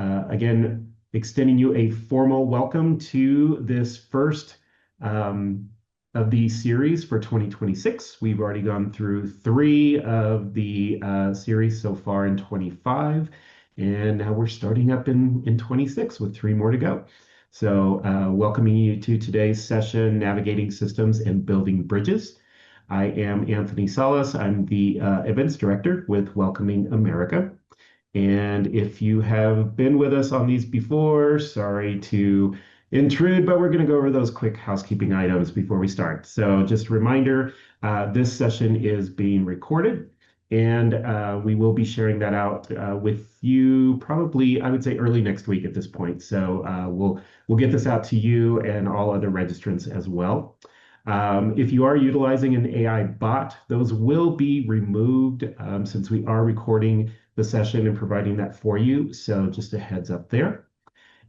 Again, extending you a formal welcome to this first um, of the series for 2026. We've already gone through three of the series so far in 25, and now we're starting up in 26 with three more to go. So, welcoming you to today's session, Navigating Systems and Building Bridges. I am Anthony Salas. I'm the events director with Welcoming America. And if you have been with us on these before, sorry to intrude, but we're going to go over those quick housekeeping items before we start. So just a reminder, this session is being recorded, and we will be sharing that out with you probably, I would say, early next week at this point. So we'll get this out to you and all other registrants as well. If you are utilizing an AI bot, those will be removed since we are recording the session and providing that for you. So just a heads up there.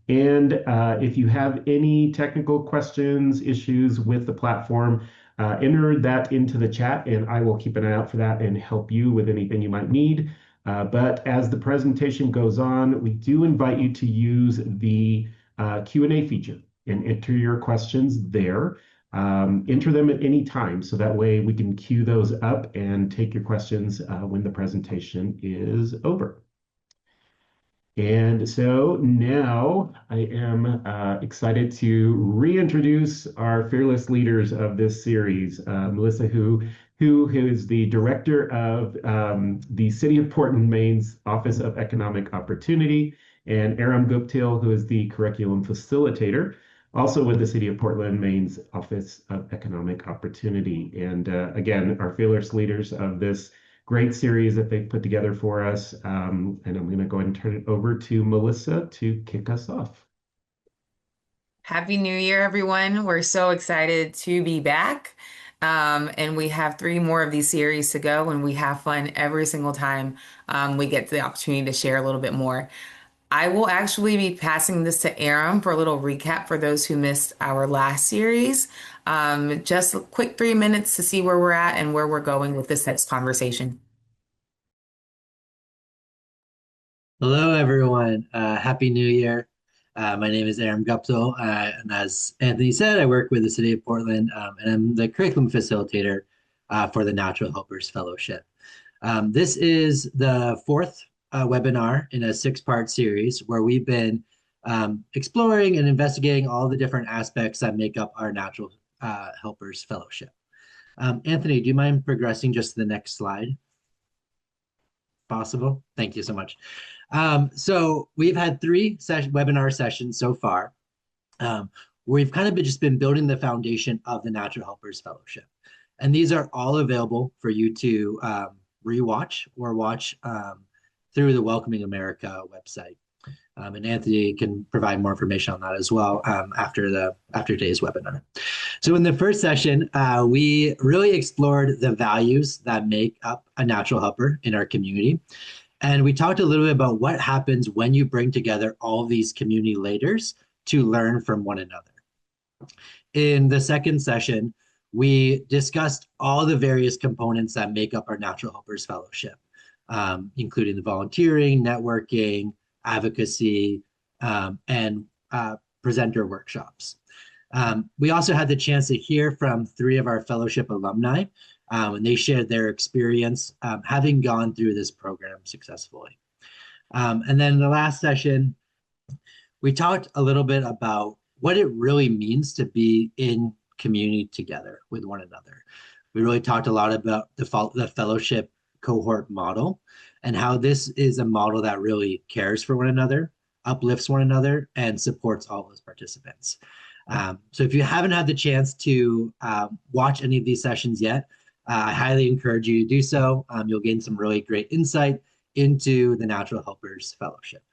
And if you have any technical questions, issues with the platform, enter that into the chat and I will keep an eye out for that and help you with anything you might need. But as the presentation goes on, we do invite you to use the Q&A feature and enter your questions there. Enter them at any time so that way we can queue those up and take your questions when the presentation is over. And so now I am excited to reintroduce our fearless leaders of this series, Melissa, who is the director of the City of Portland, Maine's Office of Economic Opportunity, and Aram Guptil, who is the curriculum facilitator, also with the City of Portland, Maine's Office of Economic Opportunity. And again, our fearless leaders of this great series that they've put together for us. And I'm going to go ahead and turn it over to Melissa to kick us off. Happy New Year, everyone. We're so excited to be back. And we have three more of these series to go, and we have fun every single time we get the opportunity to share a little bit more. I will actually be passing this to Aram for a little recap for those who missed our last series. Just a quick 3 minutes to see where we're at and where we're going with this next conversation. Hello, everyone. Happy New Year. My name is Aram Guptal, and as Anthony said, I work with the City of Portland, and I'm the curriculum facilitator for the Natural Helpers Fellowship. This is the fourth webinar in a six-part series where we've been exploring and investigating all the different aspects that make up our Natural Helpers Fellowship. Anthony, do you mind progressing just to the next slide? Possible? Thank you so much. So we've had three webinar sessions so far. We've kind of just been building the foundation of the Natural Helpers Fellowship. And these are all available for you to rewatch or watch through the Welcoming America website. And Anthony can provide more information on that as well after today's webinar. So in the first session, we really explored the values that make up a natural helper in our community. And we talked a little bit about what happens when you bring together all these community leaders to learn from one another. In the second session, we discussed all the various components that make up our Natural Helpers Fellowship, including the volunteering, networking, advocacy, and presenter workshops. We also had the chance to hear from three of our fellowship alumni, and they shared their experience having gone through this program successfully. And then in the last session, we talked a little bit about what it really means to be in community together with one another. We really talked a lot about the fellowship cohort model and how this is a model that really cares for one another, uplifts one another, and supports all of its participants. So if you haven't had the chance to watch any of these sessions yet, I highly encourage you to do so. You'll gain some really great insight into the Natural Helpers Fellowship.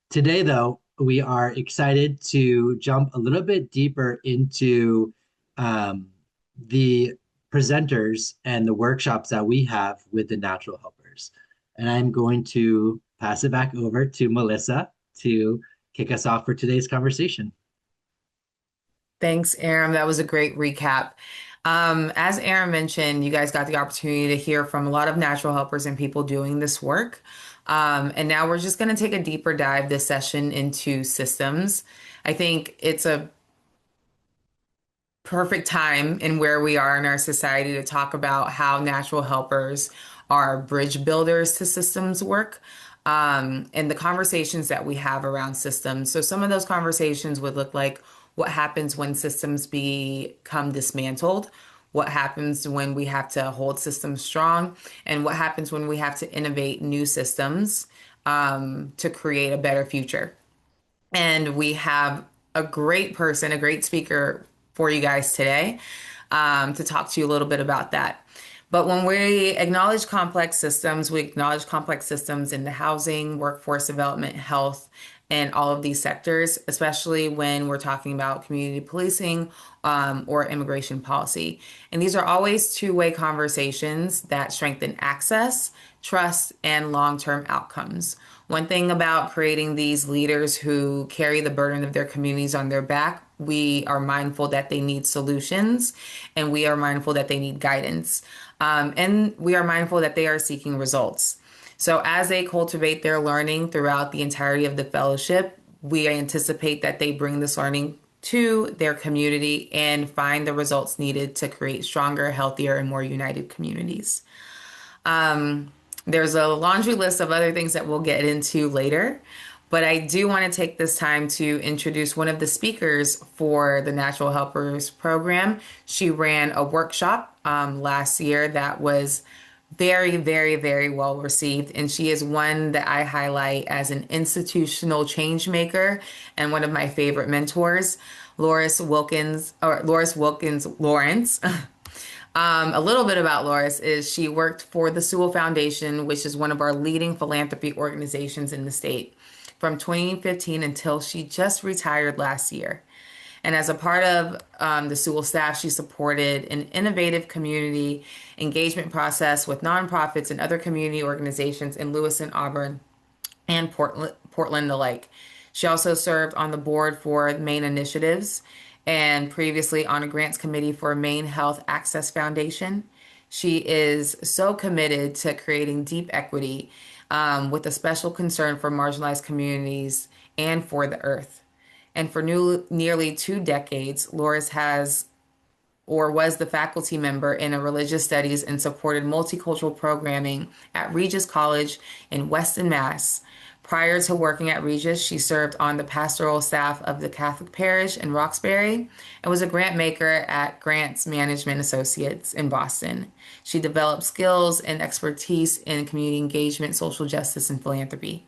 Today, though, we are excited to jump a little bit deeper into the presenters and the workshops that we have with the Natural Helpers. And I'm going to pass it back over to Melissa to kick us off for today's conversation. Thanks, Aram. That was a great recap. As Aram mentioned, you guys got the opportunity to hear from a lot of natural helpers and people doing this work. And now we're just going to take a deeper dive this session into systems. I think it's a perfect time in where we are in our society to talk about how natural helpers are bridge builders to systems work, and the conversations that we have around systems. So some of those conversations would look like what happens when systems become dismantled, what happens when we have to hold systems strong, and what happens when we have to innovate new systems to create a better future. And we have a great person, a great speaker for you guys today to talk to you a little bit about that. But when we acknowledge complex systems, we acknowledge complex systems in the housing, workforce development, health, and all of these sectors, especially when we're talking about community policing or immigration policy. And these are always two-way conversations that strengthen access, trust, and long-term outcomes. One thing about creating these leaders who carry the burden of their communities on their back, we are mindful that they need solutions and we are mindful that they need guidance. And we are mindful that they are seeking results. So as they cultivate their learning throughout the entirety of the fellowship, we anticipate that they bring this learning to their community and find the results needed to create stronger, healthier, and more united communities. There's a laundry list of other things that we'll get into later, but I do want to take this time to introduce one of the speakers for the Natural Helpers program. She ran a workshop last year that was very, very, very well received, and she is one that I highlight as an institutional change maker and one of my favorite mentors, Loris Wilkins Lawrence. A little bit about Loris is she worked for the Sewell Foundation, which is one of our leading philanthropy organizations in the state, from 2015 until she just retired last year. And as a part of the Sewell staff, she supported an innovative community engagement process with nonprofits and other community organizations in Lewiston, Auburn, and Portland alike. She also served on the board for Maine Initiatives and previously on a grants committee for Maine Health Access Foundation. She is so committed to creating deep equity with a special concern for marginalized communities and for the earth. And for nearly 2 decades, Loris has or was the faculty member in a religious studies and supported multicultural programming at Regis College in Weston, Mass. Prior to working at Regis, she served on the pastoral staff of the Catholic Parish in Roxbury and was a grant maker at Grants Management Associates in Boston. She developed skills and expertise in community engagement, social justice, and philanthropy.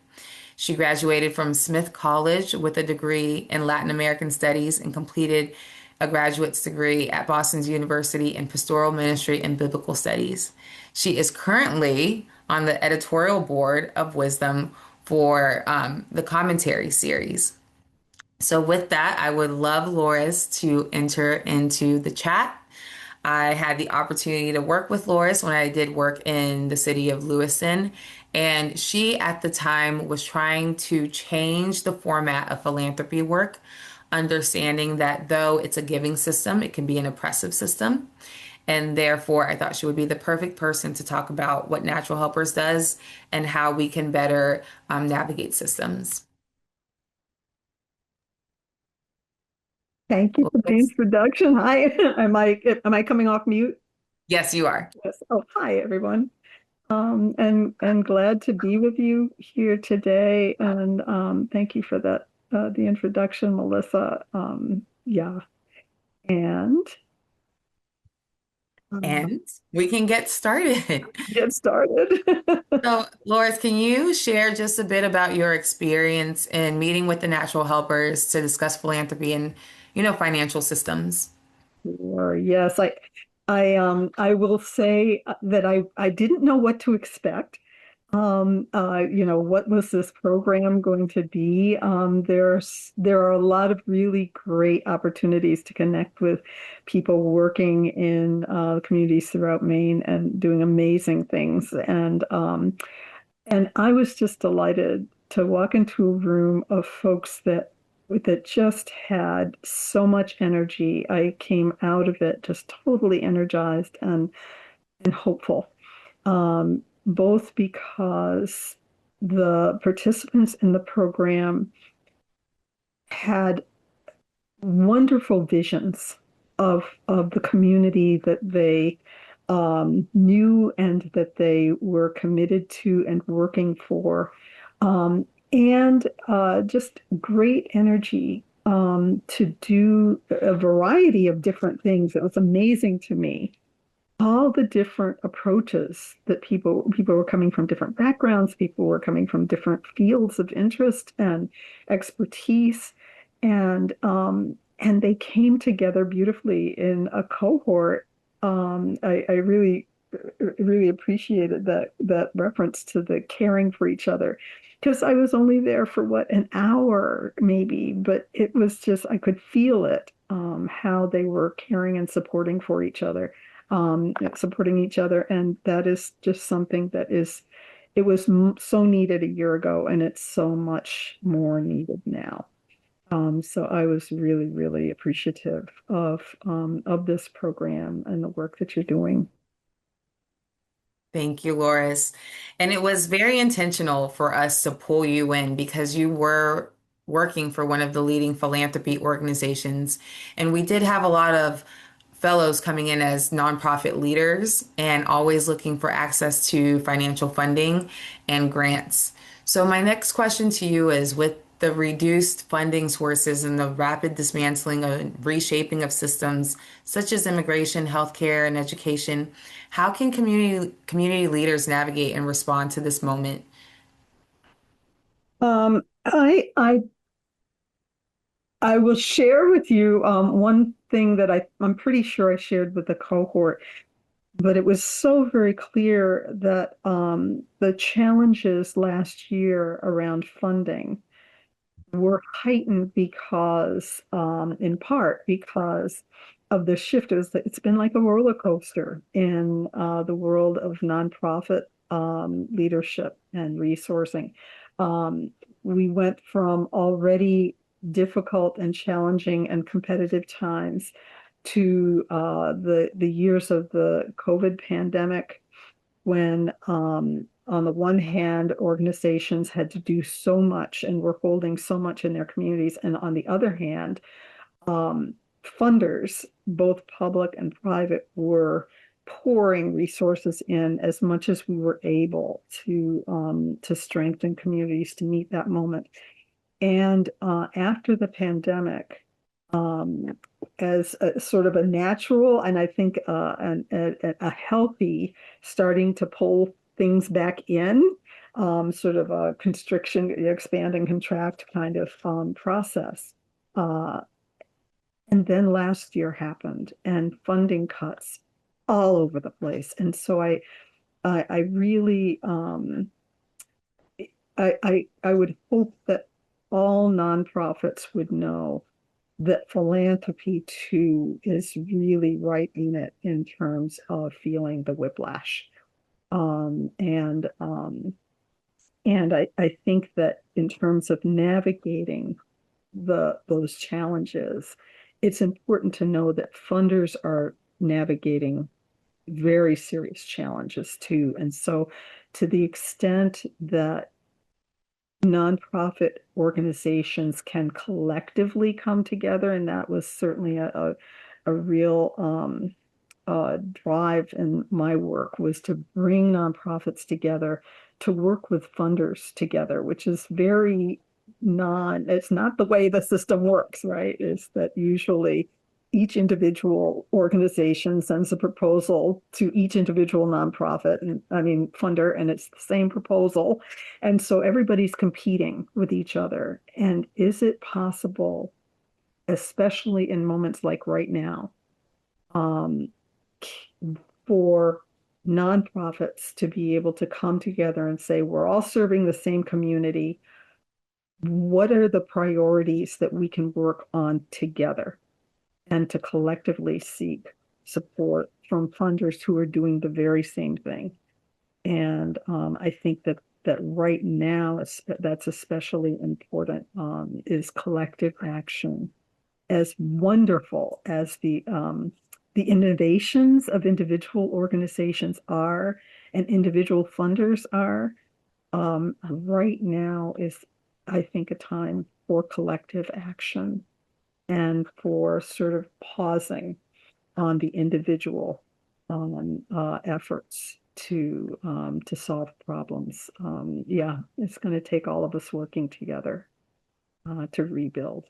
She graduated from Smith College with a degree in Latin American Studies and completed a graduate's degree at Boston's University in Pastoral Ministry and Biblical Studies. She is currently on the editorial board of Wisdom for the commentary series. So with that, I would love Loris to enter into the chat. I had the opportunity to work with Loris when I did work in the city of Lewiston, and she at the time was trying to change the format of philanthropy work, understanding that though it's a giving system, it can be an oppressive system. And therefore, I thought she would be the perfect person to talk about what Natural Helpers does and how we can better navigate systems. Thank you for the introduction. Hi, am I coming off mute? Yes, you are. Yes. Oh, hi, everyone. And glad to be with you here today. And thank you for that the introduction, Melissa. Yeah. And And we can get started. get started. So, Loris, can you share just a bit about your experience in meeting with the Natural Helpers to discuss philanthropy and, financial systems? Sure. Yes, I will say that I didn't know what to expect. What was this program going to be? There are a lot of really great opportunities to connect with people working in communities throughout Maine and doing amazing things. And I was just delighted to walk into a room of folks that just had so much energy. I came out of it just totally energized and hopeful, both because the participants in the program had wonderful visions of the community that they knew and that they were committed to and working for, and just great energy to do a variety of different things. It was amazing to me all the different approaches that people were coming from different backgrounds, people were coming from different fields of interest and expertise, and they came together beautifully in a cohort. I really appreciated that reference to the caring for each other, because I was only there for what, an hour maybe, but it was just, I could feel it, how they were caring and supporting each other. And that is just something that is, it was so needed a year ago, and it's so much more needed now. So I was really, really appreciative of this program and the work that you're doing. Thank you, Loris. And it was very intentional for us to pull you in because you were working for one of the leading philanthropy organizations. And we did have a lot of fellows coming in as nonprofit leaders and always looking for access to financial funding and grants. So, my next question to you is, with the reduced funding sources and the rapid dismantling and reshaping of systems such as immigration, healthcare, and education, how can community leaders navigate and respond to this moment? Um, I will share with you one thing that I'm pretty sure I shared with the cohort, but it was so very clear that the challenges last year around funding were heightened because, in part, because of the shift. It's been like a roller coaster in the world of nonprofit leadership and resourcing. Um, we went from already difficult and challenging and competitive times to the years of the COVID pandemic, when on the one hand, organizations had to do so much and were holding so much in their communities, and on the other hand, funders, both public and private, were pouring resources in as much as we were able to strengthen communities to meet that moment. And after the pandemic, as a sort of a natural, and I think a healthy starting to pull things back in, sort of a constriction, expand and contract kind of process. Uh, and then last year happened, and funding cuts all over the place. And so I really, I would hope that all nonprofits would know that philanthropy too is really right in it in terms of feeling the whiplash. Um, and um, and I think that in terms of navigating those challenges, it's important to know that funders are navigating very serious challenges too. And so to the extent that nonprofit organizations can collectively come together, and that was certainly a real drive in my work, was to bring nonprofits together to work with funders together, which is very it's not the way the system works, right? Is that usually each individual organization sends a proposal to each individual nonprofit, and I mean funder, and it's the same proposal. And so everybody's competing with each other. And is it possible, especially in moments like right now, um, for nonprofits to be able to come together and say, we're all serving the same community. What are the priorities that we can work on together, and to collectively seek support from funders who are doing the very same thing? And I think that right now that's especially important, is collective action. As wonderful as the innovations of individual organizations are and individual funders are, Right now is, I think, a time for collective action and for sort of pausing on the individual efforts to solve problems. Yeah, it's going to take all of us working together to rebuild.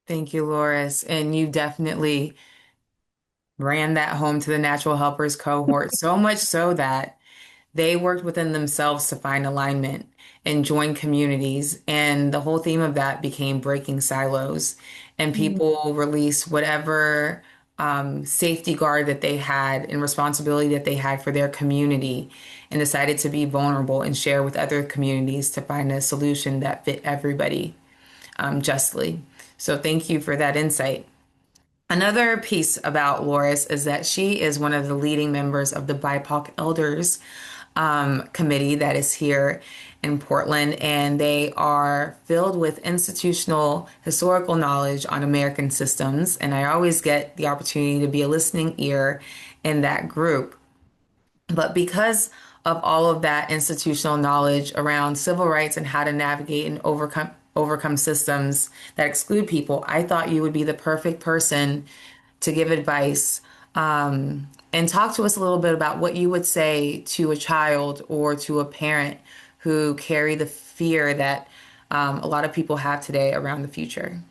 Thank you, Loris. And you definitely ran that home to the natural helpers cohort, so much so that they worked within themselves to find alignment and join communities. And the whole theme of that became breaking silos. And Mm. people released whatever safety guard that they had and responsibility that they had for their community and decided to be vulnerable and share with other communities to find a solution that fit everybody justly. So thank you for that insight. Another piece about Loris is that she is one of the leading members of the BIPOC Elders committee that is here in Portland, and they are filled with institutional historical knowledge on American systems. And I always get the opportunity to be a listening ear in that group. But because of all of that institutional knowledge around civil rights and how to navigate and overcome systems that exclude people, I thought you would be the perfect person to give advice and talk to us a little bit about what you would say to a child or to a parent who carry the fear that a lot of people have today around the future.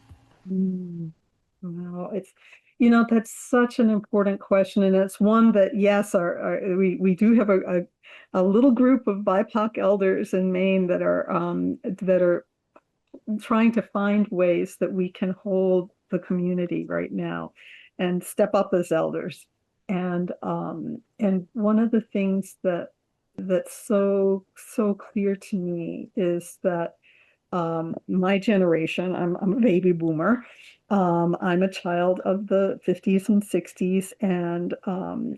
Mm. Well, that's such an important question, and it's one that, yes, we do have a little group of BIPOC elders in Maine that are trying to find ways that we can hold the community right now and step up as elders. And one of the things that's so clear to me is that my generation, I'm a baby boomer. I'm a child of the 50s and 60s,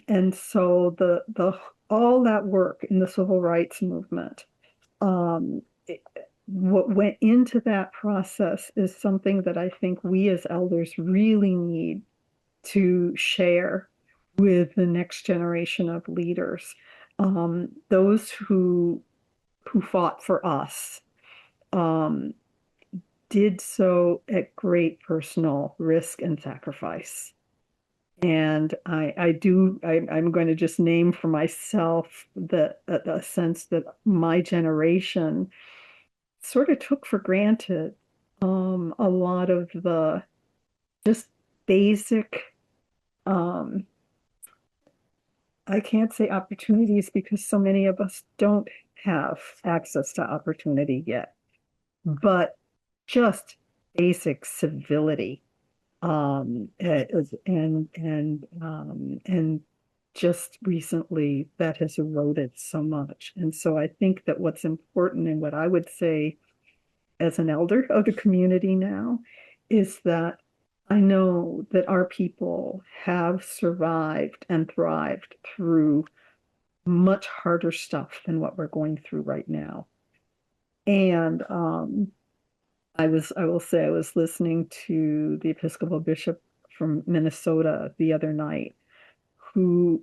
and so the all that work in the civil rights movement, um, what went into that process is something that I think we as elders really need to share with the next generation of leaders, those who fought for us. Um, did so at great personal risk and sacrifice. And I'm going to just name for myself a sense that my generation sort of took for granted a lot of the just basic, um, I can't say opportunities because so many of us don't have access to opportunity yet, but just basic civility, and just recently that has eroded so much. And so I think that what's important, and what I would say as an elder of the community now, is that I know that our people have survived and thrived through much harder stuff than what we're going through right now. And I will say I was listening to the Episcopal bishop from Minnesota the other night, who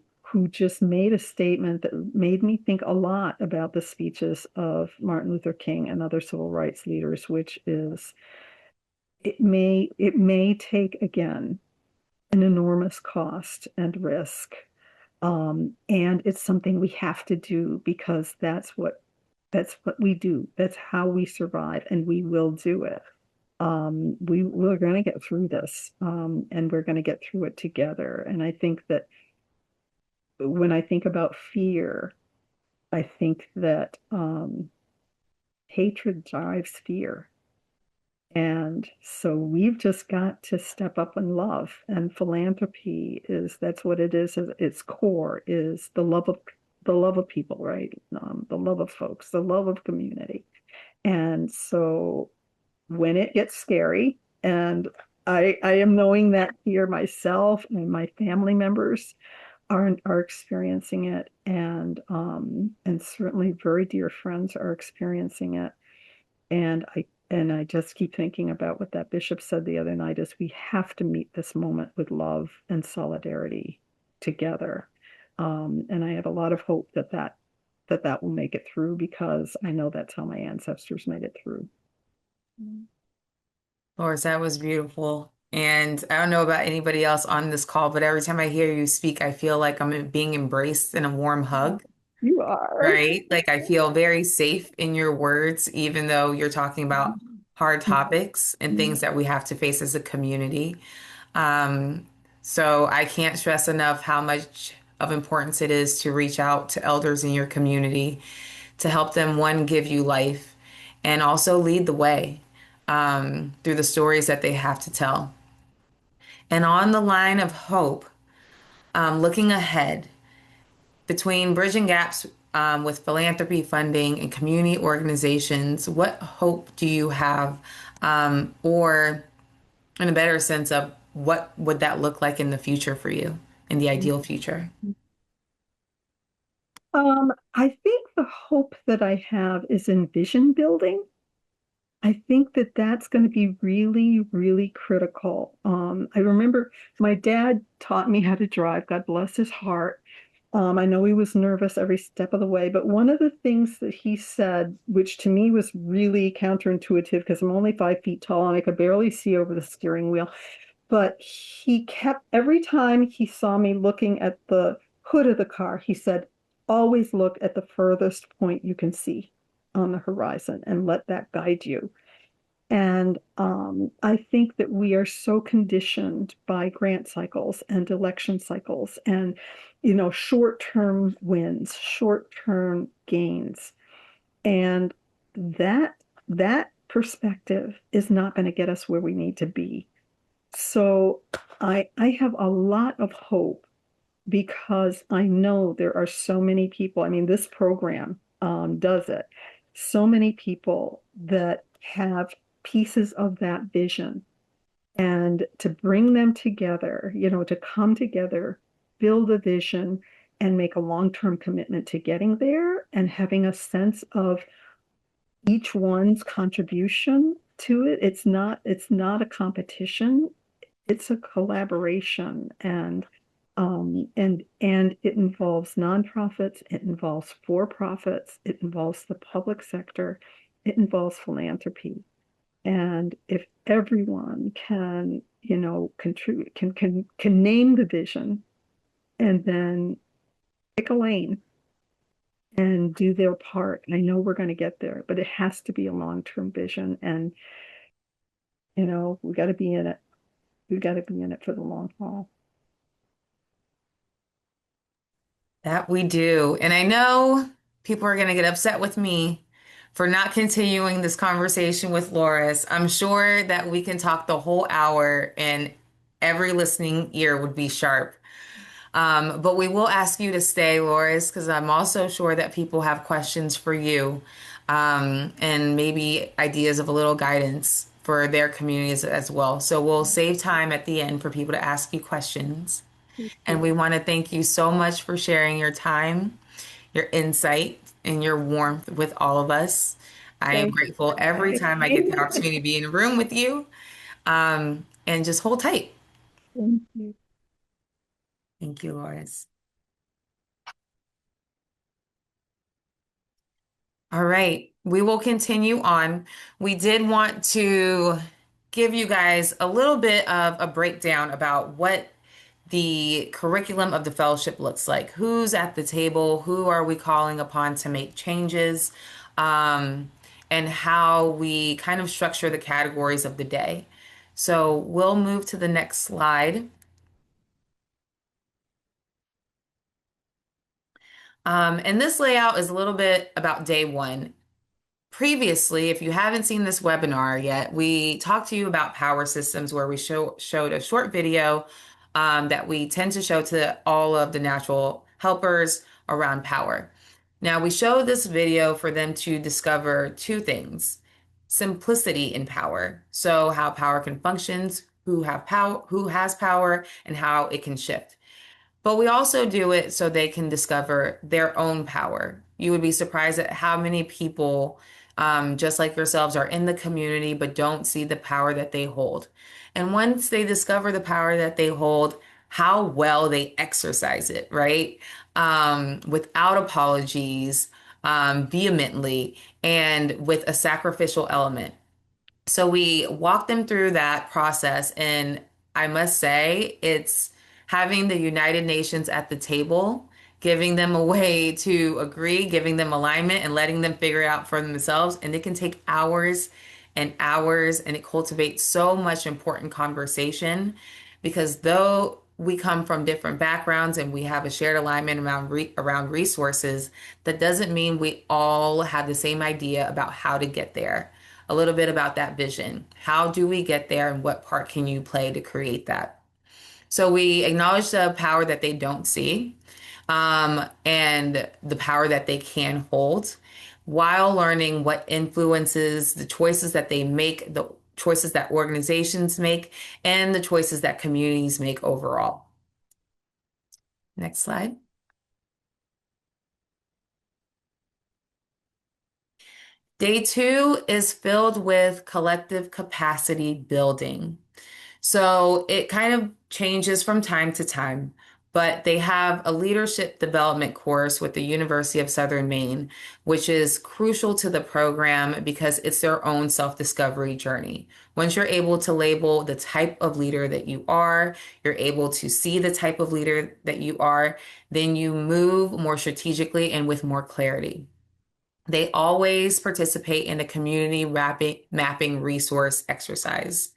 just made a statement that made me think a lot about the speeches of Martin Luther King and other civil rights leaders, which is it may take again an enormous cost and risk. And it's something we have to do because that's what we do. That's how we survive, and we will do it. We're going to get through this, and we're going to get through it together. And I think that when I think about fear, I think that hatred drives fear. And so we've just got to step up and love. And philanthropy that's what it is. At its core is the love of people, right? The love of folks, the love of community. And so when it gets scary, and I am knowing that here myself, and my family members are experiencing it, and certainly very dear friends are experiencing it. And I just keep thinking about what that bishop said the other night, is we have to meet this moment with love and solidarity together. And I have a lot of hope that that that will make it through because I know that's how my ancestors made it through. Loris, that was beautiful. And I don't know about anybody else on this call, but every time I hear you speak, I feel like I'm being embraced in a warm hug, You are. right? Like I feel very safe in your words, even though you're talking about hard topics and things that we have to face as a community. Um, so I can't stress enough how much of importance it is to reach out to elders in your community to help them, one, give you life and also lead the way through the stories that they have to tell. And on the line of hope, looking ahead between bridging gaps with philanthropy funding and community organizations, what hope do you have? Or in a better sense of what would that look like in the future for you, in the ideal future? I think the hope that I have is in vision building. I think that that's going to be really, really critical. I remember my dad taught me how to drive, God bless his heart. I know he was nervous every step of the way, but one of the things that he said, which to me was really counterintuitive because I'm only 5 feet tall and I could barely see over the steering wheel, but he kept, every time he saw me looking at the hood of the car, he said, always look at the furthest point you can see on the horizon and let that guide you. And I think that we are so conditioned by grant cycles and election cycles and, short-term wins, short-term gains. And that that perspective is not going to get us where we need to be. So I have a lot of hope because I know there are so many people. I mean, this program does it. So many people that have pieces of that vision and to bring them together, to come together, build a vision and make a long-term commitment to getting there and having a sense of each one's contribution to it. It's not a competition, it's a collaboration and it involves nonprofits, it involves for-profits, it involves the public sector, it involves philanthropy. And if everyone can, contribute, can name the vision and then pick a lane and do their part, I know we're going to get there, but it has to be a long-term vision. And, we got to be in it. We got to be in it for the long haul. That we do. And I know people are going to get upset with me for not continuing this conversation with Loris. I'm sure that we can talk the whole hour and every listening ear would be sharp. But we will ask you to stay, Loris, because I'm also sure that people have questions for you and maybe ideas of a little guidance for their communities as well. So we'll save time at the end for people to ask you questions. And we want to thank you so much for sharing your time, your insight, and your warmth with all of us. I am Thank grateful every time I get the you. opportunity to be in a room with you. And just hold tight. Thank you. Thank you, Loris. All right, we will continue on. We did want to give you guys a little bit of a breakdown about what the curriculum of the fellowship looks like. Who's at the table? Who are we calling upon to make changes? And how we kind of structure the categories of the day. So we'll move to the next slide. And this layout is a little bit about day one. Previously, if you haven't seen this webinar yet, we talked to you about power systems where we showed a short video that we tend to show to all of the natural helpers around power. Now, we show this video for them to discover two things: simplicity in power, so how power can functions, who have power, who has power, and how it can shift. But we also do it so they can discover their own power. You would be surprised at how many people, just like yourselves, are in the community but don't see the power that they hold. And once they discover the power that they hold, how well they exercise it, right? Without apologies, vehemently, and with a sacrificial element. So we walk them through that process, and I must say, it's having the United Nations at the table, giving them a way to agree, giving them alignment, and letting them figure it out for themselves. And it can take hours and hours, and it cultivates so much important conversation because though we come from different backgrounds and we have a shared alignment around resources, that doesn't mean we all have the same idea about how to get there. A little bit about that vision. How do we get there, and what part can you play to create that? So we acknowledge the power that they don't see, and the power that they can hold, while learning what influences the choices that they make, the choices that organizations make, and the choices that communities make overall. Next slide. Day two is filled with collective capacity building. So it kind of changes from time to time, but they have a leadership development course with the University of Southern Maine, which is crucial to the program because it's their own self-discovery journey. Once you're able to label the type of leader that you are, you're able to see the type of leader that you are, then you move more strategically and with more clarity. They always participate in a community mapping resource exercise.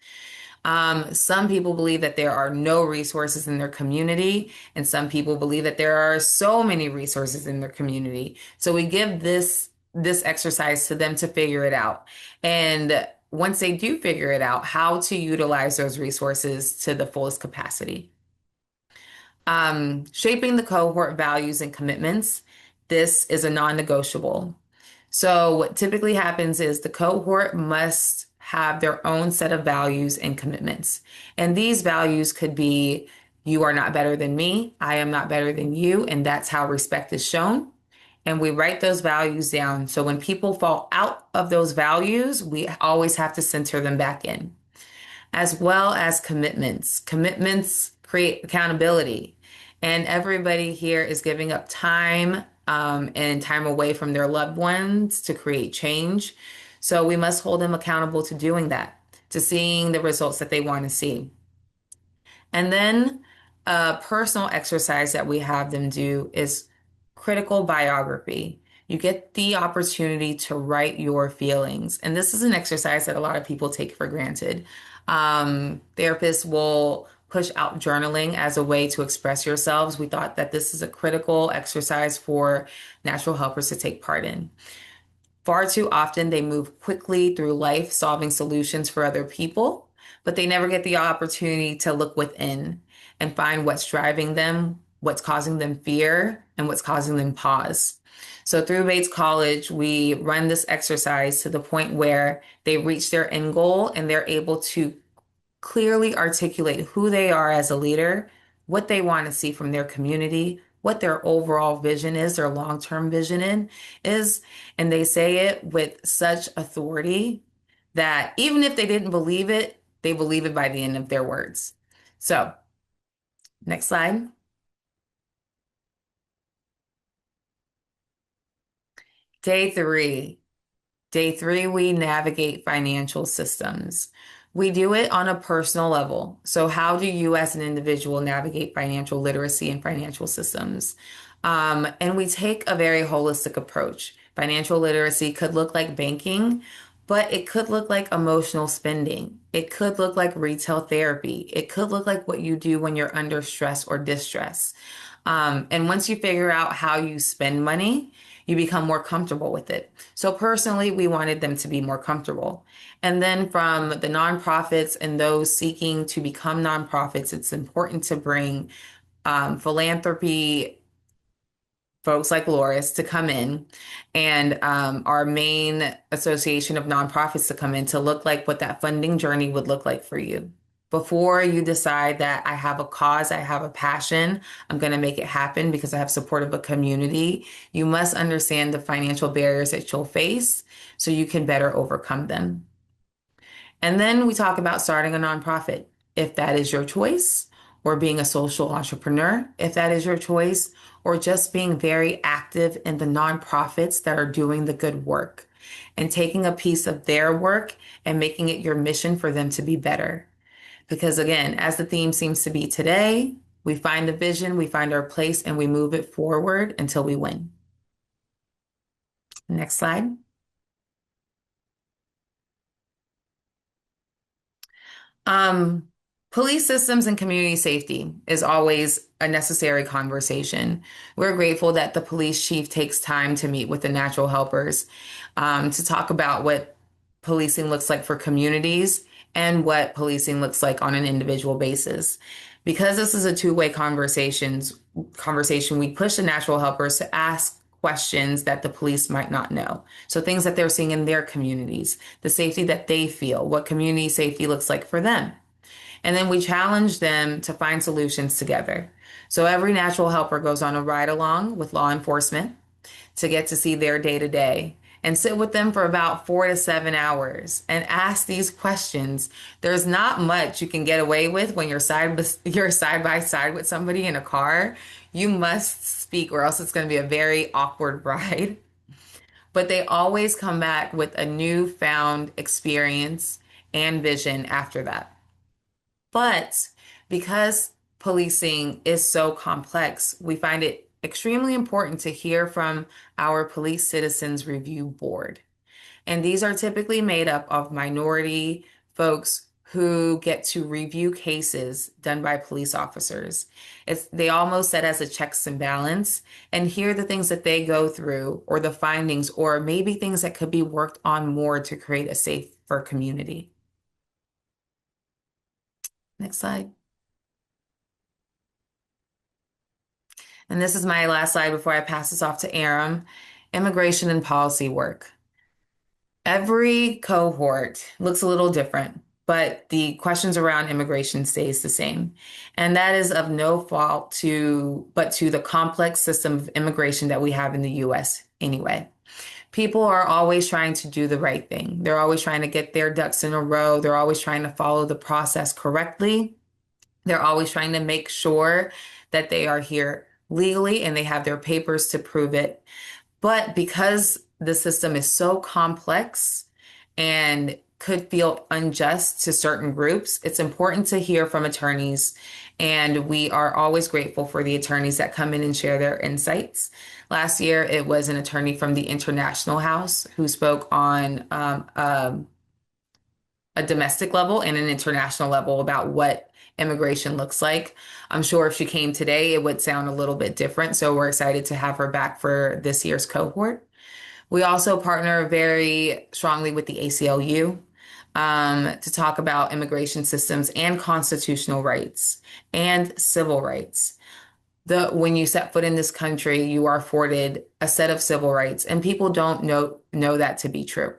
Some people believe that there are no resources in their community, and some people believe that there are so many resources in their community. So we give this exercise to them to figure it out. And once they do figure it out, how to utilize those resources to the fullest capacity. Shaping the cohort values and commitments. This is a non-negotiable. So what typically happens is the cohort must have their own set of values and commitments. And these values could be, you are not better than me, I am not better than you, and that's how respect is shown. And we write those values down. So when people fall out of those values, we always have to center them back in, as well as commitments. Commitments create accountability. And everybody here is giving up time and time away from their loved ones to create change. So we must hold them accountable to doing that, to seeing the results that they want to see. And then a personal exercise that we have them do is critical biography. You get the opportunity to write your feelings. And this is an exercise that a lot of people take for granted. Therapists will push out journaling as a way to express yourselves. We thought that this is a critical exercise for natural helpers to take part in. Far too often, they move quickly through life solving solutions for other people, but they never get the opportunity to look within and find what's driving them, what's causing them fear, and what's causing them pause. So through Bates College, we run this exercise to the point where they reach their end goal and they're able to clearly articulate who they are as a leader, what they want to see from their community, what their overall vision is, their long-term is, and they say it with such authority that even if they didn't believe it, they believe it by the end of their words. So, next slide. Day three. Day three, we navigate financial systems. We do it on a personal level. So how do you as an individual navigate financial literacy and financial systems? And we take a very holistic approach. Financial literacy could look like banking, but it could look like emotional spending. It could look like retail therapy. It could look like what you do when you're under stress or distress. And once you figure out how you spend money, you become more comfortable with it. So personally, we wanted them to be more comfortable. And then from the nonprofits and those seeking to become nonprofits, it's important to bring philanthropy folks like Loris to come in and our main association of nonprofits to come in to look like what that funding journey would look like for you. Before you decide that I have a cause, I have a passion, I'm going to make it happen because I have support of a community, you must understand the financial barriers that you'll face so you can better overcome them. And then we talk about starting a nonprofit, if that is your choice, or being a social entrepreneur, if that is your choice, or just being very active in the nonprofits that are doing the good work and taking a piece of their work and making it your mission for them to be better. Because again, as the theme seems to be today, we find the vision, we find our place, and we move it forward until we win. Next slide. Um, Police systems and community safety is always a necessary conversation. We're grateful that the police chief takes time to meet with the natural helpers to talk about what policing looks like for communities and what policing looks like on an individual basis. Because this is a two-way conversation, we push the natural helpers to ask questions that the police might not know. So things that they're seeing in their communities, the safety that they feel, what community safety looks like for them. And then we challenge them to find solutions together. So every natural helper goes on a ride along with law enforcement to get to see their day to day and sit with them for about 4 to 7 hours and ask these questions. There's not much you can get away with when you're side by side with somebody in a car. You must speak or else it's going to be a very awkward ride. But they always come back with a newfound experience and vision after that. But because policing is so complex, we find it extremely important to hear from our Police Citizens Review Board. And these are typically made up of minority folks who get to review cases done by police officers. They almost set as a checks and balance and hear the things that they go through or the findings or maybe things that could be worked on more to create a safer community. Next slide. And this is my last slide before I pass this off to Aram. Immigration and policy work. Every cohort looks a little different, but the questions around immigration stays the same. And that is of no fault to the complex system of immigration that we have in the US anyway. People are always trying to do the right thing. They're always trying to get their ducks in a row. They're always trying to follow the process correctly. They're always trying to make sure that they are here legally and they have their papers to prove it. But because the system is so complex and could feel unjust to certain groups, it's important to hear from attorneys. And we are always grateful for the attorneys that come in and share their insights. Last year, it was an attorney from the International House who spoke on a domestic level and an international level about what immigration looks like. I'm sure if she came today, it would sound a little bit different. So we're excited to have her back for this year's cohort. We also partner very strongly with the ACLU to talk about immigration systems and constitutional rights and civil rights. When you set foot in this country, you are afforded a set of civil rights, and people don't know that to be true.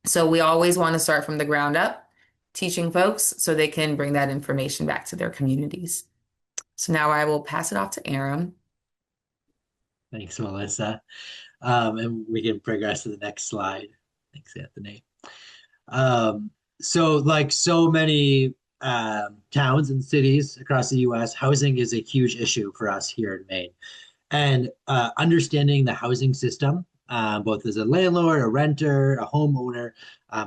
So we always want to start from the ground up, teaching folks so they can bring that information back to their communities. So now I will pass it off to Aram. Thanks, Melissa. And we can progress to the next slide. Thanks, Anthony. So like so many towns and cities across the US, housing is a huge issue for us here in Maine. And understanding the housing system, both as a landlord, a renter, a homeowner,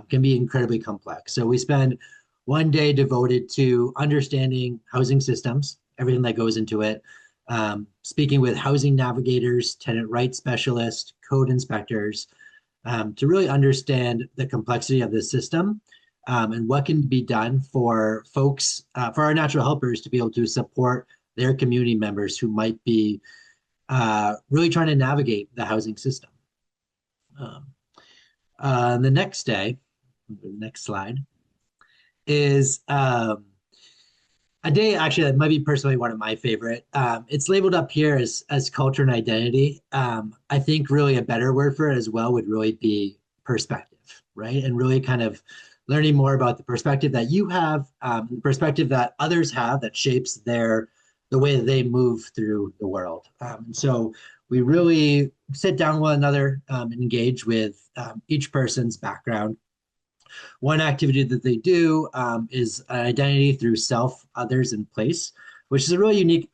can be incredibly complex. So we spend one day devoted to understanding housing systems, everything that goes into it, speaking with housing navigators, tenant rights specialists, code inspectors, to really understand the complexity of the system and what can be done for folks, for our natural helpers to be able to support their community members who might be really trying to navigate the housing system. The next day, the next slide, is a day actually that might be personally one of my favorite. It's labeled up here as culture and identity. I think really a better word for it as well would really be perspective, right? And really kind of learning more about the perspective that you have, the perspective that others have that shapes the way that they move through the world. So we really sit down with one another and engage with each person's background. One activity that they do is an identity through self, others, and place. which is a really unique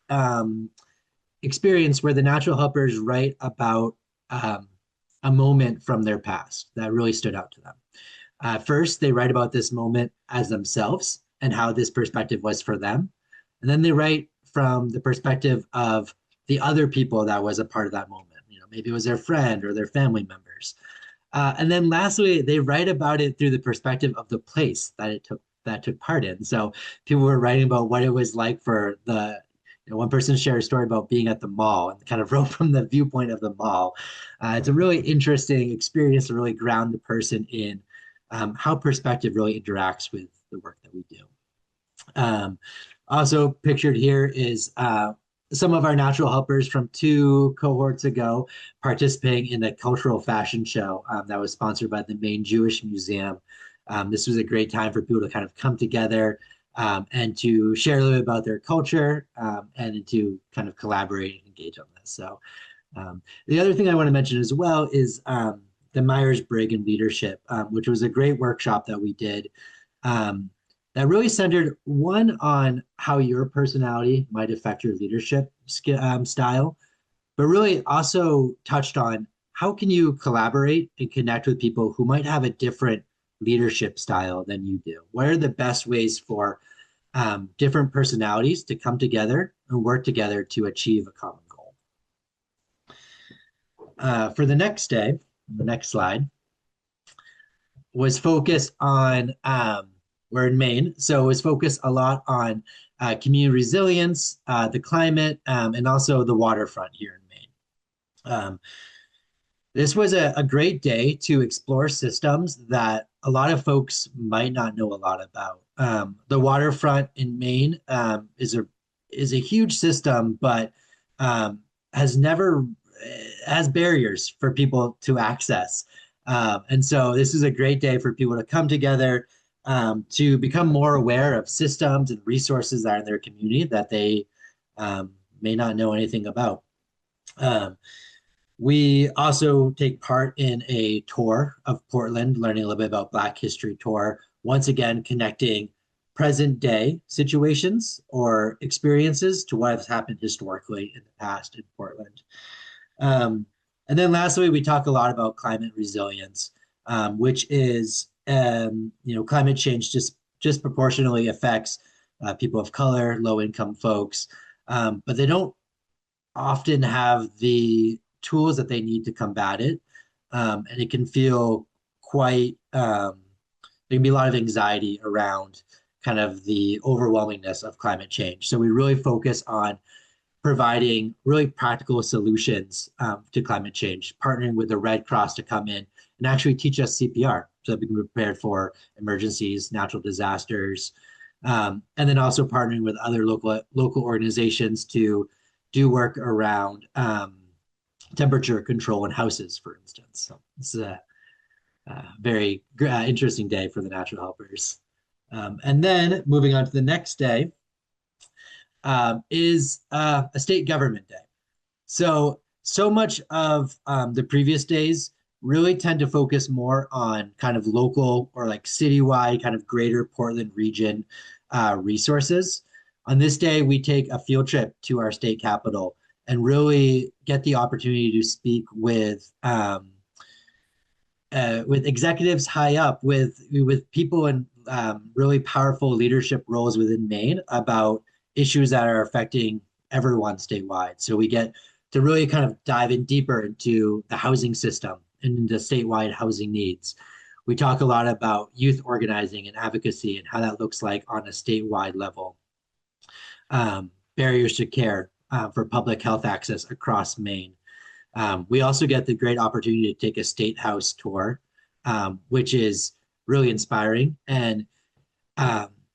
experience where the natural helpers write about a moment from their past that really stood out to them. First, they write about this moment as themselves and how this perspective was for them. And then they write from the perspective of the other people that was a part of that moment. Maybe it was their friend or their family members. And then lastly, they write about it through the perspective of the place that took part in. So people were writing about what it was like for one person shared a story about being at the mall and kind of wrote from the viewpoint of the mall. It's a really interesting experience to really ground the person in how perspective really interacts with the work that we do. Also pictured here is some of our natural helpers from 2 cohorts ago participating in a cultural fashion show that was sponsored by the Maine Jewish Museum. This was a great time for people to kind of come together and to share a little bit about their culture and to kind of collaborate and engage on this. So the other thing I want to mention as well is the Myers-Briggs in Leadership, which was a great workshop that we did that really centered one on how your personality might affect your leadership style, but really also touched on how can you collaborate and connect with people who might have a different leadership style than you do? What are the best ways for different personalities to come together and work together to achieve a common goal? For the next day, the next slide, was focused on we're in Maine, so it was focused a lot on community resilience, the climate, and also the waterfront here in Maine. This was a great day to explore systems that a lot of folks might not know a lot about. The waterfront in Maine is a huge system, but has barriers for people to access. And so this is a great day for people to come together to become more aware of systems and resources that are in their community that they may not know anything about. We also take part in a tour of Portland, learning a little bit about Black History tour, once again connecting present day situations or experiences to what has happened historically in the past in Portland. And then lastly, we talk a lot about climate resilience, which is, climate change just disproportionately affects people of color, low income folks, but they don't often have the tools that they need to combat it. And it can feel quite, there can be a lot of anxiety around kind of the overwhelmingness of climate change. So we really focus on providing really practical solutions to climate change, partnering with the Red Cross to come in and actually teach us CPR so that we can be prepared for emergencies, natural disasters, and then also partnering with other local organizations to do work around temperature control in houses, for instance. So this is a very interesting day for the natural helpers. And then moving on to the next day is a state government day. So much of the previous days really tend to focus more on kind of local or like citywide, kind of greater Portland region resources. On this day, we take a field trip to our state capital and really get the opportunity to speak with executives high up, with people in really powerful leadership roles within Maine about issues that are affecting everyone statewide. So we get to really kind of dive in deeper into the housing system and into statewide housing needs. We talk a lot about youth organizing and advocacy and how that looks like on a statewide level. Barriers to care for public health access across Maine. We also get the great opportunity to take a state house tour, which is really inspiring. And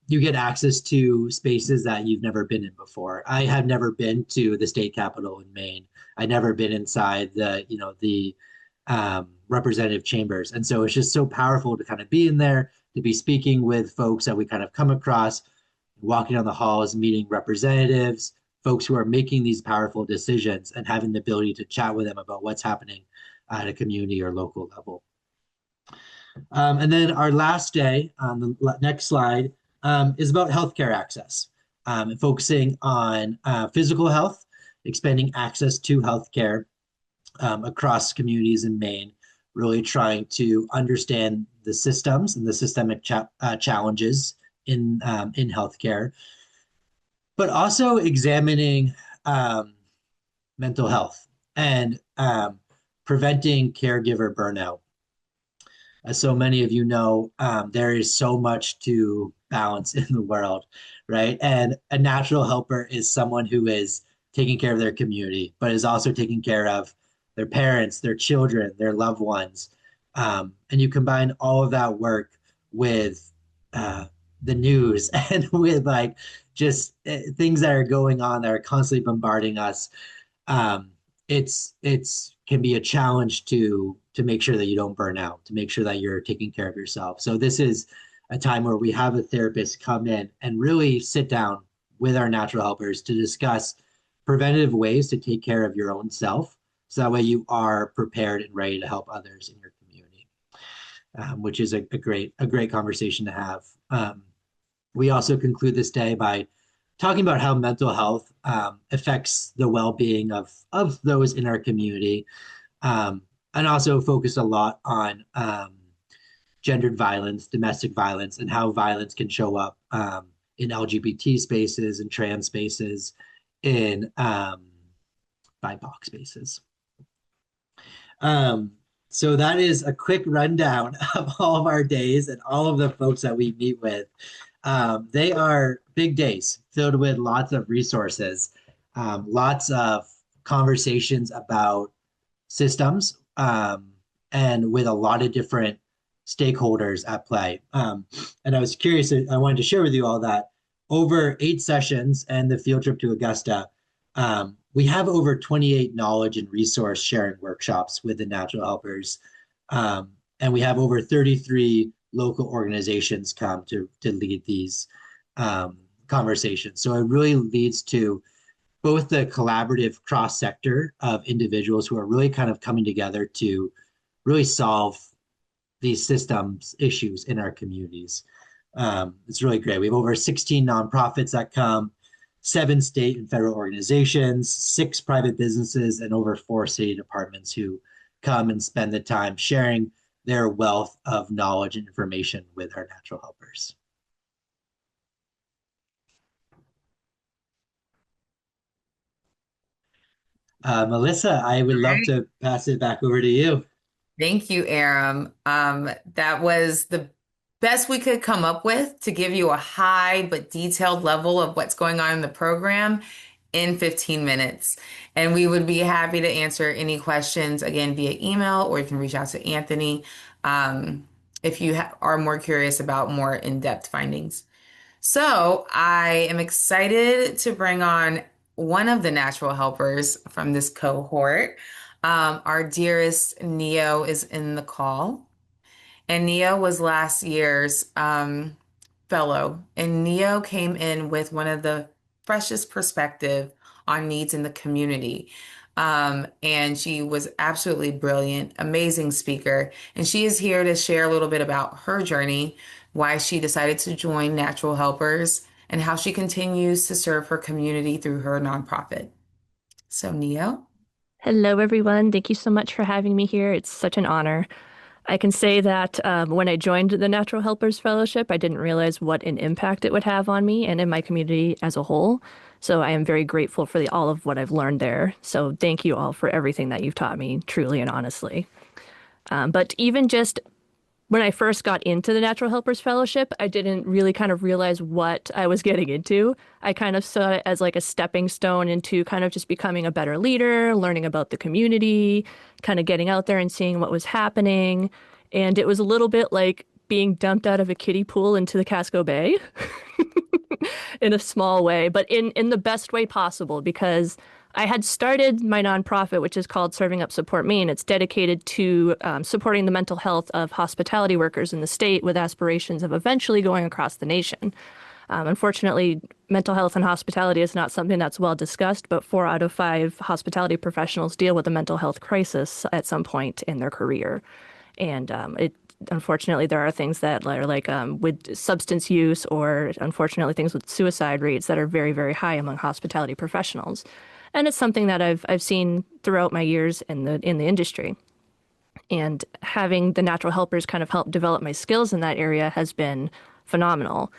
you get access to spaces that you've never been in before. I have never been to the state capitol in Maine. I've never been inside the representative chambers. And so it's just so powerful to kind of be in there, to be speaking with folks that we kind of come across, walking down the halls, meeting representatives, folks who are making these powerful decisions and having the ability to chat with them about what's happening at a community or local level. And then our last day on the next slide is about healthcare access. and focusing on physical health, expanding access to healthcare across communities in Maine, really trying to understand the systems and the systemic challenges in healthcare, but also examining mental health and preventing caregiver burnout. As so many of you know, there is so much to balance in the world, right? And a natural helper is someone who is taking care of their community, but is also taking care of their parents, their children, their loved ones. And you combine all of that work with the news and with like just things that are going on that are constantly bombarding us. um, it's can be a challenge to make sure that you don't burn out, to make sure that you're taking care of yourself. So this is a time where we have a therapist come in and really sit down with our natural helpers to discuss preventative ways to take care of your own self, so that way you are prepared and ready to help others in your community, which is a great conversation to have. We also conclude this day by talking about how mental health affects the well-being of those in our community, and also focus a lot on gendered violence, domestic violence, and how violence can show up in LGBT spaces and trans spaces, in BIPOC spaces. So that is a quick rundown of all of our days and all of the folks that we meet with. They are big days filled with lots of resources, lots of conversations about systems, and with a lot of different stakeholders at play. And I was curious, I wanted to share with you all that over 8 sessions and the field trip to Augusta, we have over 28 knowledge and resource sharing workshops with the natural helpers. And we have over 33 local organizations come to lead these conversations. So it really leads to both the collaborative cross sector of individuals who are really kind of coming together to really solve these systems issues in our communities. It's really great. We have over 16 nonprofits that come, 7 state and federal organizations, 6 private businesses, and over 4 city departments who come and spend the time sharing their wealth of knowledge and information with our natural helpers. Melissa, I would love to pass it back over to you. Thank you, Aram. That was the best we could come up with to give you a high but detailed level of what's going on in the program in 15 minutes. And we would be happy to answer any questions again via email, or you can reach out to Anthony if you are more curious about more in-depth findings. So I am excited to bring on one of the natural helpers from this cohort. Our dearest Neo is in the call, and Neo was last year's fellow. And Neo came in with one of the freshest perspective on needs in the community. And she was absolutely brilliant, amazing speaker. And she is here to share a little bit about her journey, why she decided to join Natural Helpers, and how she continues to serve her community through her nonprofit. So, Neo? Hello, everyone. Thank you so much for having me here. It's such an honor. I can say that when I joined the Natural Helpers Fellowship, I didn't realize what an impact it would have on me and in my community as a whole. So I am very grateful for all of what I've learned there. So thank you all for everything that you've taught me, truly and honestly. But even just when I first got into the Natural Helpers Fellowship, I didn't really kind of realize what I was getting into. I kind of saw it as like a stepping stone into kind of just becoming a better leader, learning about the community, kind of getting out there and seeing what was happening. And it was a little bit like being dumped out of a kiddie pool into the Casco Bay in a small way, but in the best way possible, because I had started my nonprofit, which is called Serving Up Support Maine. It's dedicated to supporting the mental health of hospitality workers in the state, with aspirations of eventually going across the nation. Unfortunately, mental health and hospitality is not something that's well discussed, but 4 out of 5 hospitality professionals deal with a mental health crisis at some point in their career. And unfortunately, there are things that are like with substance use or unfortunately things with suicide rates that are very, very high among hospitality professionals. And it's something that I've seen throughout my years in the industry. And having the natural helpers kind of help develop my skills in that area has been phenomenal.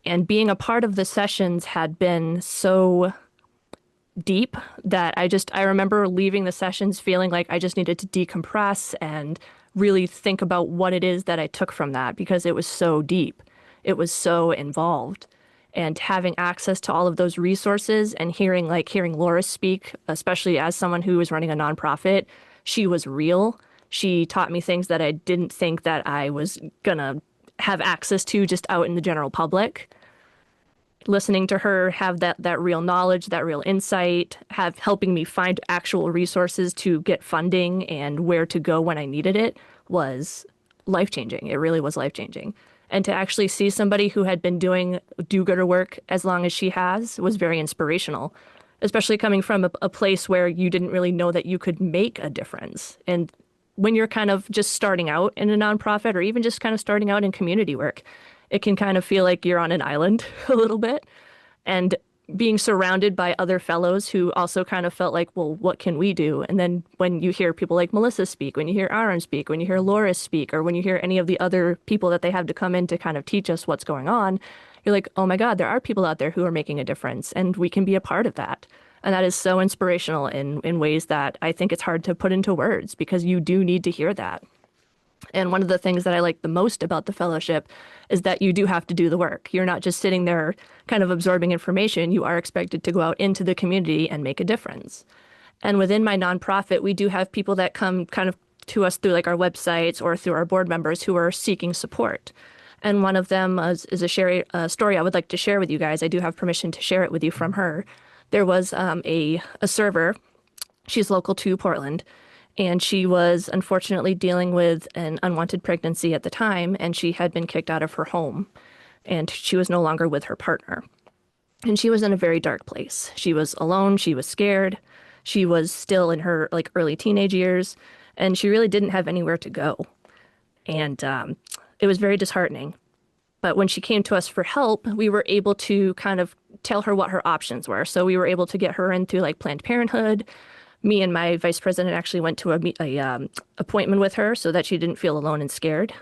And being a part of the sessions had been so deep that I remember leaving the sessions feeling like I just needed to decompress and really think about what it is that I took from that because it was so deep. It was so involved. And having access to all of those resources and hearing Laura speak, especially as someone who was running a nonprofit, she was real. She taught me things that I didn't think that I was gonna have access to just out in the general public. Listening to her have that real knowledge, that real insight, have helping me find actual resources to get funding and where to go when I needed it was life-changing. It really was life-changing. And to actually see somebody who had been doing do-gooder work as long as she has was very inspirational, especially coming from a place where you didn't really know that you could make a difference. And when you're kind of just starting out in a nonprofit or even just kind of starting out in community work, it can kind of feel like you're on an island a little bit. And being surrounded by other fellows who also kind of felt like, well, what can we do? And then when you hear people like Melissa speak, when you hear Aaron speak, when you hear Laura speak, or when you hear any of the other people that they have to come in to kind of teach us what's going on, you're like, oh my God, there are people out there who are making a difference and we can be a part of that. And that is so inspirational in ways that I think it's hard to put into words because you do need to hear that. And one of the things that I like the most about the fellowship is that you do have to do the work. You're not just sitting there kind of absorbing information. You are expected to go out into the community and make a difference. And within my nonprofit, we do have people that come kind of to us through like our websites or through our board members who are seeking support. And one of them is a story I would like to share with you guys. I do have permission to share it with you from her. There was a server. She's local to Portland. And she was unfortunately dealing with an unwanted pregnancy at the time, and she had been kicked out of her home, and she was no longer with her partner. And she was in a very dark place. She was alone, she was scared, she was still in her like early teenage years, and she really didn't have anywhere to go. And it was very disheartening. But when she came to us for help, we were able to kind of tell her what her options were. So we were able to get her into like Planned Parenthood. Me and my vice president actually went to a appointment with her so that she didn't feel alone and scared.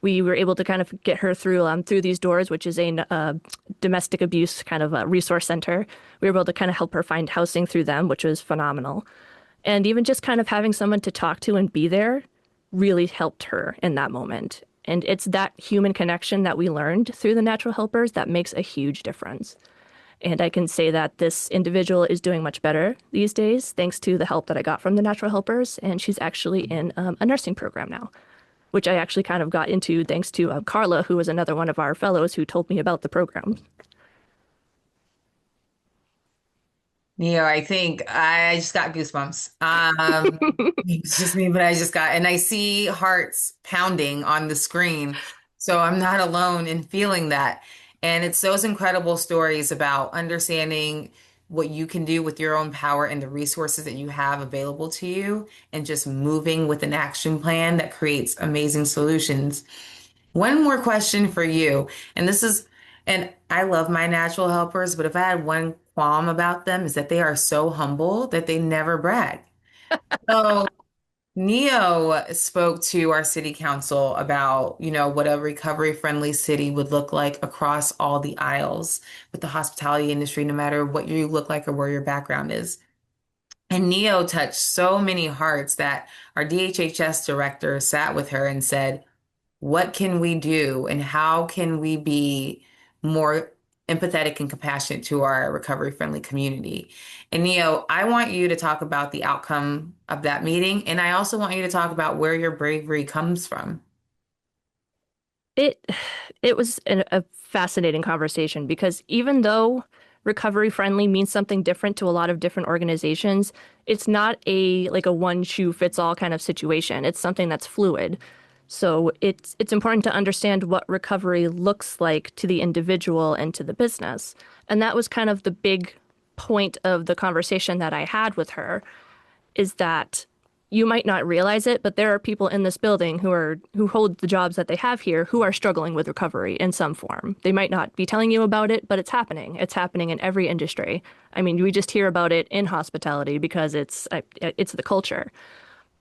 We were able to kind of get her through these doors, which is a domestic abuse kind of a resource center. We were able to kind of help her find housing through them, which was phenomenal. And even just kind of having someone to talk to and be there really helped her in that moment. And it's that human connection that we learned through the natural helpers that makes a huge difference. And I can say that this individual is doing much better these days, thanks to the help that I got from the natural helpers. And she's actually in a nursing program now, which I actually kind of got into thanks to Carla, who was another one of our fellows who told me about the program. Neo, I think I just got goosebumps. It's just me, but I just got, and I see hearts pounding on the screen. So I'm not alone in feeling that. And it's those incredible stories about understanding what you can do with your own power and the resources that you have available to you, and just moving with an action plan that creates amazing solutions. One more question for you. And this is, and I love my natural helpers, but if I had one qualm about them is that they are so humble that they never brag. So Neo spoke to our city council about, what a recovery-friendly city would look like across all the aisles with the hospitality industry, no matter what you look like or where your background is. And Neo touched so many hearts that our DHHS director sat with her and said, what can we do and how can we be more empathetic and compassionate to our recovery-friendly community? And Neo, I want you to talk about the outcome of that meeting, and I also want you to talk about where your bravery comes from. It it was a fascinating conversation because even though recovery friendly means something different to a lot of different organizations, it's not a like a one shoe fits all kind of situation. It's something that's fluid. So it's important to understand what recovery looks like to the individual and to the business. And that was kind of the big point of the conversation that I had with her is that you might not realize it, but there are people in this building who hold the jobs that they have here who are struggling with recovery in some form. They might not be telling you about it, but it's happening. It's happening in every industry. I mean, we just hear about it in hospitality because it's the culture.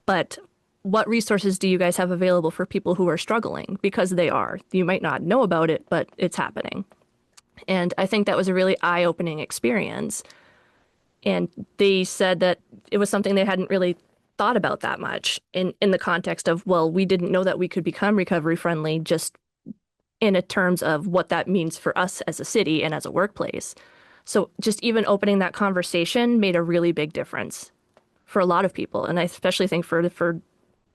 But what resources do you guys have available for people who are struggling? Because they are. You might not know about it, but it's happening. And I think that was a really eye-opening experience. And they said that it was something they hadn't really thought about that much in the context of, well, we didn't know that we could become recovery friendly just in a terms of what that means for us as a city and as a workplace. So just even opening that conversation made a really big difference for a lot of people. And I especially think for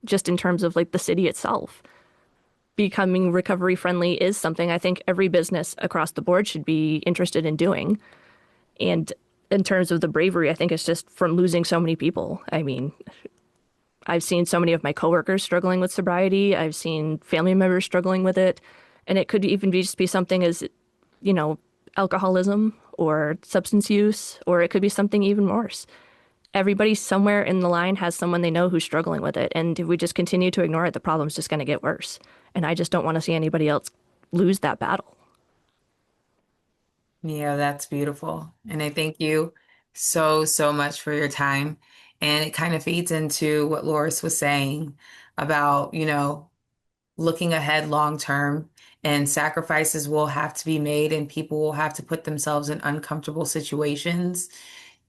just in terms of like the city itself. Becoming recovery friendly is something I think every business across the board should be interested in doing. And in terms of the bravery, I think it's just from losing so many people. I mean, I've seen so many of my coworkers struggling with sobriety. I've seen family members struggling with it. And it could even be just be something as, you know, alcoholism or substance use, or it could be something even worse. Everybody somewhere in the line has someone they know who's struggling with it. And if we just continue to ignore it, the problem's just going to get worse. And I just don't want to see anybody else lose that battle. Yeah, that's beautiful. And I thank you so, so much for your time. And it kind of feeds into what Loris was saying about, looking ahead long term, and sacrifices will have to be made and people will have to put themselves in uncomfortable situations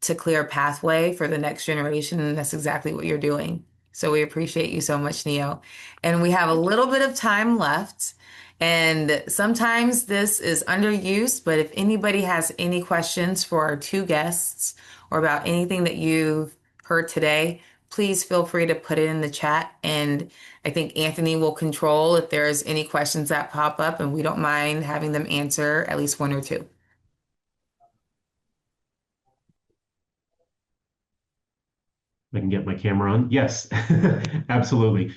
to clear a pathway for the next generation. And that's exactly what you're doing. So we appreciate you so much, Neo. And we have a little bit of time left. And sometimes this is underused, but if anybody has any questions for our two guests or about anything that you've heard today, please feel free to put it in the chat. And I think Anthony will control if there's any questions that pop up, and we don't mind having them answer at least one or two. I can get my camera on. Yes, absolutely.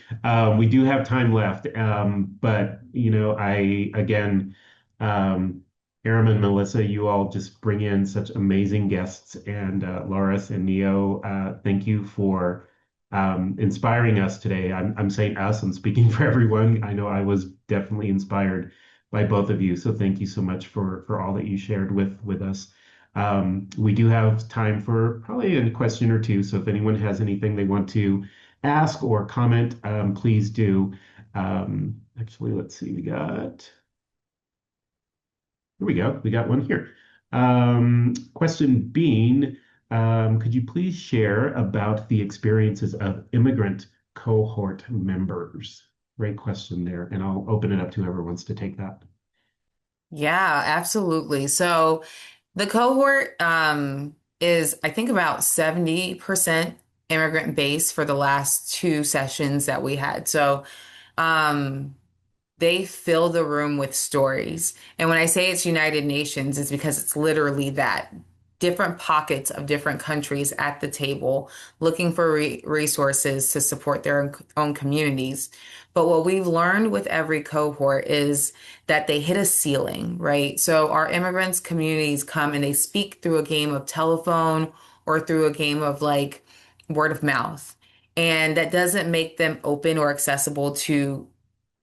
We do have time left, but I again, Aram and Melissa, you all just bring in such amazing guests, and Loris and Neo, thank you for inspiring us today. I'm saying us. I'm speaking for everyone. I know I was definitely inspired by both of you, so thank you so much for all that you shared with us. We do have time for probably a question or two. So if anyone has anything they want to ask or comment, please do. Actually, let's see. Here we go. We got one here. Question being, could you please share about the experiences of immigrant cohort members? Great question there. And I'll open it up to whoever wants to take that. Yeah, absolutely. So the cohort is, I think, about 70% immigrant base for the last two sessions that we had. So um, they fill the room with stories. And when I say it's United Nations, it's because it's literally that. Different pockets of different countries at the table looking for resources to support their own communities. But what we've learned with every cohort is that they hit a ceiling, right? So our immigrants communities come and they speak through a game of telephone or through a game of like word of mouth. And that doesn't make them open or accessible to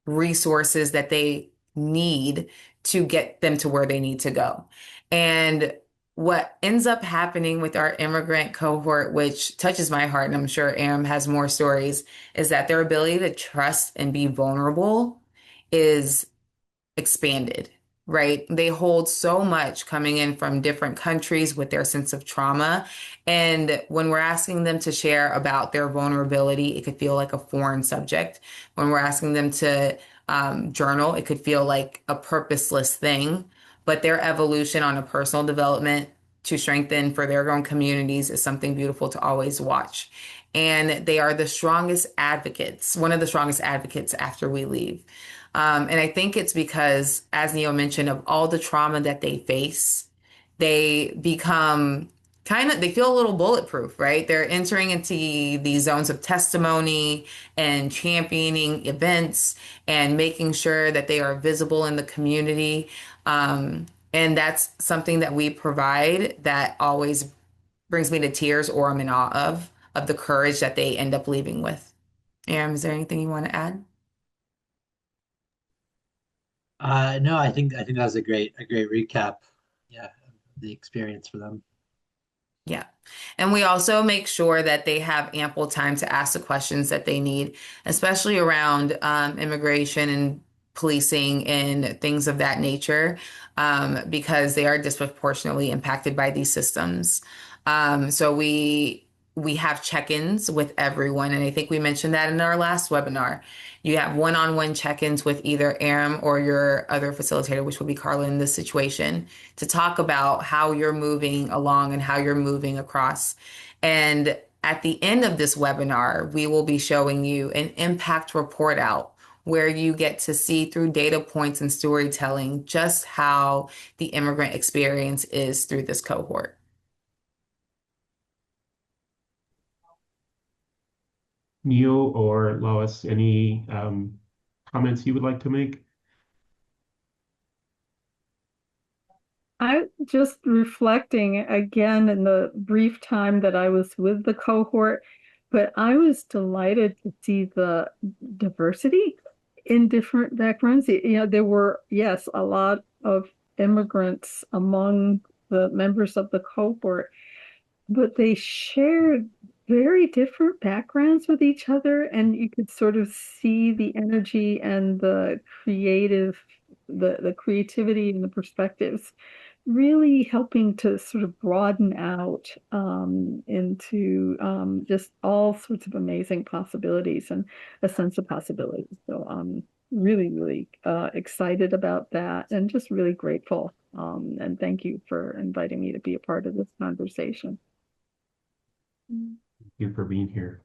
resources that they need to get them to where they need to go. And what ends up happening with our immigrant cohort, which touches my heart, and I'm sure Am has more stories, is that their ability to trust and be vulnerable is expanded, right? They hold so much coming in from different countries with their sense of trauma. And when we're asking them to share about their vulnerability, it could feel like a foreign subject. When we're asking them to journal, it could feel like a purposeless thing. But their evolution on a personal development to strengthen for their own communities is something beautiful to always watch. And they are the strongest advocates, one of the strongest advocates after we leave. And I think it's because, as Neil mentioned, of all the trauma that they face, they become they feel a little bulletproof, right? They're entering into these zones of testimony and championing events and making sure that they are visible in the community. And that's something that we provide that always brings me to tears or I'm in awe of the courage that they end up leaving with. Aaron, is there anything you want to add? No, I think that was a great recap. Yeah, of the experience for them. Yeah. And we also make sure that they have ample time to ask the questions that they need, especially around immigration and policing and things of that nature, because they are disproportionately impacted by these systems. So we have check-ins with everyone, and I think we mentioned that in our last webinar. You have one-on-one check-ins with either Aram or your other facilitator, which will be Carla in this situation, to talk about how you're moving along and how you're moving across. And at the end of this webinar, we will be showing you an impact report out where you get to see through data points and storytelling just how the immigrant experience is through this cohort. Neil or Lois, any comments you would like to make? I just reflecting again in the brief time that I was with the cohort, but I was delighted to see the diversity in different backgrounds. There were, yes, a lot of immigrants among the members of the cohort, but they shared very different backgrounds with each other, and you could sort of see the energy and the creativity and the perspectives really helping to sort of broaden out into just all sorts of amazing possibilities and a sense of possibility. So I'm really, really excited about that and just really grateful. And thank you for inviting me to be a part of this conversation. Thank you for being here.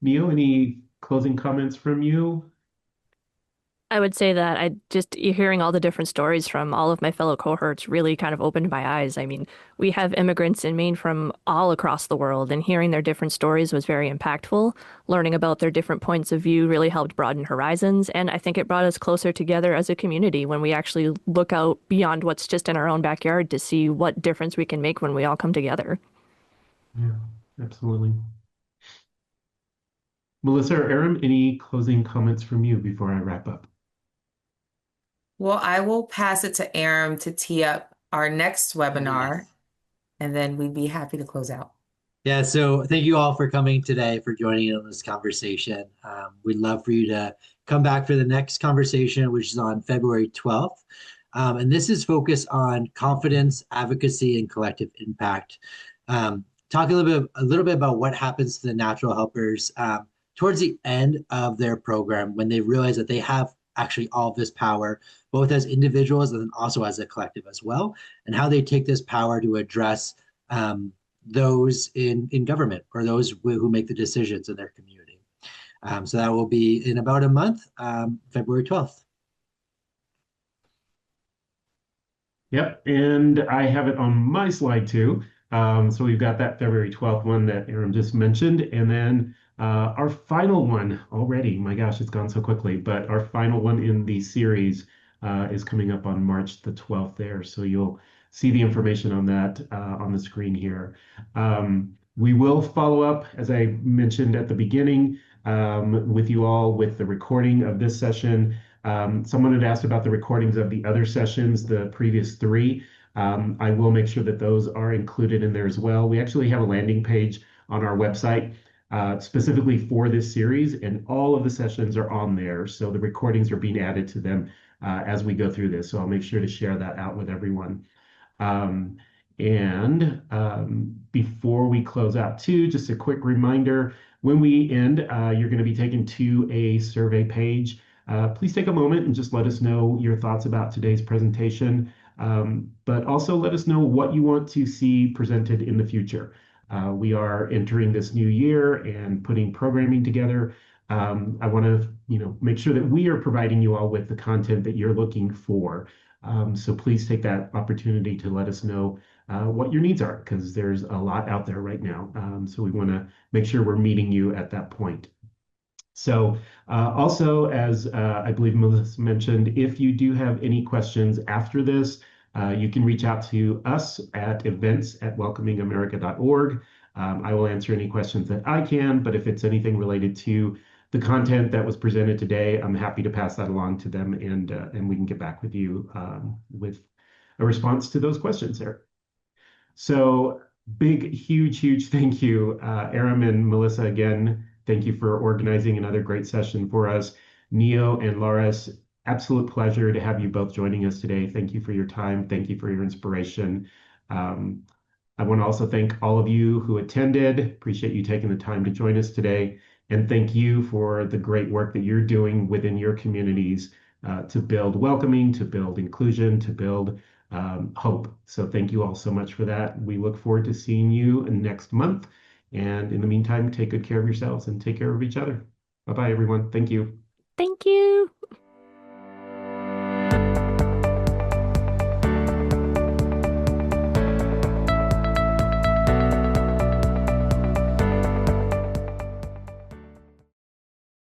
Neil, any closing comments from you? I would say that hearing all the different stories from all of my fellow cohorts really kind of opened my eyes. I mean, we have immigrants in Maine from all across the world, and hearing their different stories was very impactful. Learning about their different points of view really helped broaden horizons, and I think it brought us closer together as a community when we actually look out beyond what's just in our own backyard to see what difference we can make when we all come together. Yeah, absolutely. Melissa or Aram, any closing comments from you before I wrap up? Well, I will pass it to Aram to tee up our next webinar, Yes. and then we'd be happy to close out. Yeah, so thank you all for coming today, for joining in on this conversation. We'd love for you to come back for the next conversation, which is on February 12th. And this is focused on confidence, advocacy, and collective impact. Talk a little bit about what happens to the natural helpers towards the end of their program when they realize that they have actually all of this power, both as individuals and also as a collective as well, and how they take this power to address those in government or those who make the decisions in their community. So that will be in about a month, February 12th. Yep, and I have it on my slide too. So we've got that February 12th one that Aram just mentioned, and then our final one already. My gosh, it's gone so quickly, but our final one in the series is coming up on March the 12th there. So you'll see the information on that on the screen here. We will follow up, as I mentioned at the beginning, with you all with the recording of this session. Someone had asked about the recordings of the other sessions, the previous three. I will make sure that those are included in there as well. We actually have a landing page on our website specifically for this series, and all of the sessions are on there. So the recordings are being added to them as we go through this. So I'll make sure to share that out with everyone. Before we close out too, just a quick reminder, when we end, you're going to be taken to a survey page. Please take a moment and just let us know your thoughts about today's presentation, but also let us know what you want to see presented in the future. We are entering this new year and putting programming together. I want to, make sure that we are providing you all with the content that you're looking for. So please take that opportunity to let us know what your needs are, because there's a lot out there right now. So we want to make sure we're meeting you at that point. So also, as I believe Melissa mentioned, if you do have any questions after this, you can reach out to us at events@welcomingamerica.org. I will answer any questions that I can, but if it's anything related to the content that was presented today, I'm happy to pass that along to them, and we can get back with you with a response to those questions there. So big, huge, huge thank you, Aram and Melissa, again. Thank you for organizing another great session for us. Neo and Loris, absolute pleasure to have you both joining us today. Thank you for your time. Thank you for your inspiration. Um, I want to also thank all of you who attended. Appreciate you taking the time to join us today. And thank you for the great work that you're doing within your communities to build welcoming, to build inclusion, to build hope. So thank you all so much for that. We look forward to seeing you next month. And in the meantime, take good care of yourselves and take care of each other. Bye-bye, everyone. Thank you. Thank you.